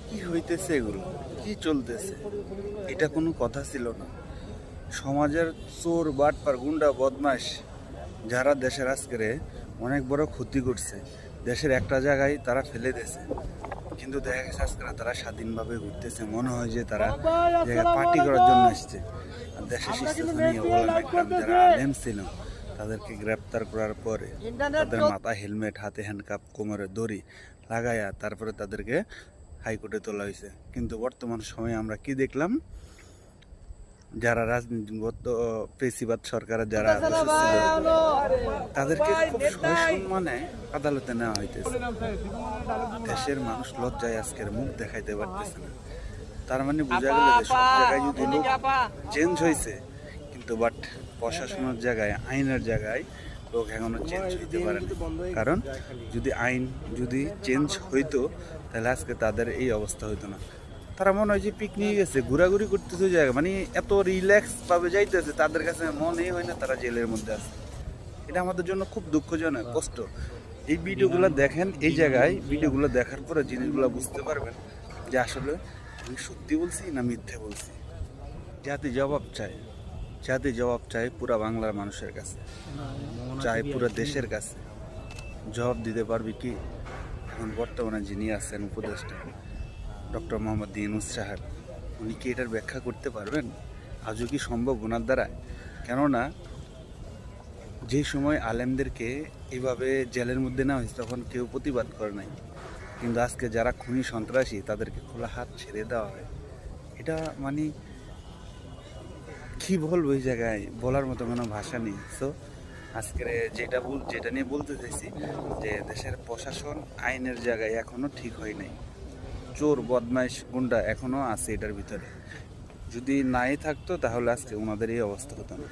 কি হইতেছে এগুলো, কি চলতেছে? এটা কোনো কথা ছিল না। সমাজের চোর বাটপার গুন্ডা বদমাশ যারা দেশের আজকের অনেক বড় ক্ষতি করছে, দেশের একটা জায়গায় তারা ফেলে দিয়েছে, কিন্তু দেখা গেছে আজকে তারা স্বাধীনভাবে ঘুরতেছে, মনে হয় যে তারা জায়গায় পার্টি করার জন্য এসছে। আর দেশের শিক্ষানীয় যারা আলেম ছিল তাদেরকে গ্রেপ্তার করার পরে তাদের মাথায় হেলমেট, হাতে হ্যান্ডকাপ, কোমরে দড়ি লাগাইয়া তারপরে তাদেরকে হাইকোর্টে তোলা হয়েছে। কিন্তু বর্তমান সময়ে আমরা কি দেখলাম, যারা রাজনীতিগত পেশিবাদ সরকারের যারা ছিল তাদেরকে খুব সসম্মানে আদালতে নেওয়া হইতেছে। দেশের মানুষ লজ্জায় আজকের মুখ দেখাইতে পারতেছে না। তার মানে বোঝা গেল যে সব জায়গায় যদি লোক চেঞ্জ হয়েছে, কিন্তু বাট প্রশাসনের জায়গায়, আইনের জায়গায় লোক এখনো চেঞ্জ হইতে পারে না। কারণ যদি চেঞ্জ হইতো তাহলে আজকে তাদের এই অবস্থা হইতো না। তারা মনে হয় যে পিকনিক গেছে, ঘোরাঘুরি করতেছে জায়গা, মানে এত রিল্যাক্স ভাবে যাইতেছে, তাদের কাছে মনেই হয় না তারা জেলের মধ্যে আছে। এটা আমাদের জন্য খুব দুঃখজনক, কষ্ট। এই ভিডিওগুলো দেখেন, এই জায়গায় ভিডিওগুলো দেখার পরে জিনিসগুলো বুঝতে পারবেন যে আসলে আমি সত্যি বলছি না মিথ্যে বলছি। জাতি জবাব চায়, জাতি জবাব চায় পুরা বাংলার মানুষের কাছে, চায় পুরো দেশের কাছে। জবাব দিতে পারবি কি? এখন বর্তমানে যিনি আছেন উপদেষ্টা ডক্টর মোহাম্মদ ইউনূস সাহেব, উনি কি এটার ব্যাখ্যা করতে পারবেন? আজও কি সম্ভব ওনার দ্বারা? কেননা যে সময় আলেমদেরকে এভাবে জেলের মধ্যে নেওয়া হয়েছে তখন কেউ প্রতিবাদ করে নাই, কিন্তু আজকে যারা খুনি সন্ত্রাসী তাদেরকে খোলা হাত ছেড়ে দেওয়া হয়। এটা মানে কি বলবো, এই জায়গায় বলার মতো কোনো ভাষা নেই। সো আজকের যেটা নিয়ে বলতে চাইছি যে দেশের প্রশাসন আইনের জায়গায় এখনো ঠিক হয় নাই। চোর বদমাইশ গুন্ডা এখনো আছে এটার ভিতরে। যদি নাই থাকতো তাহলে আজকে ওনাদের এই অবস্থা হতো না।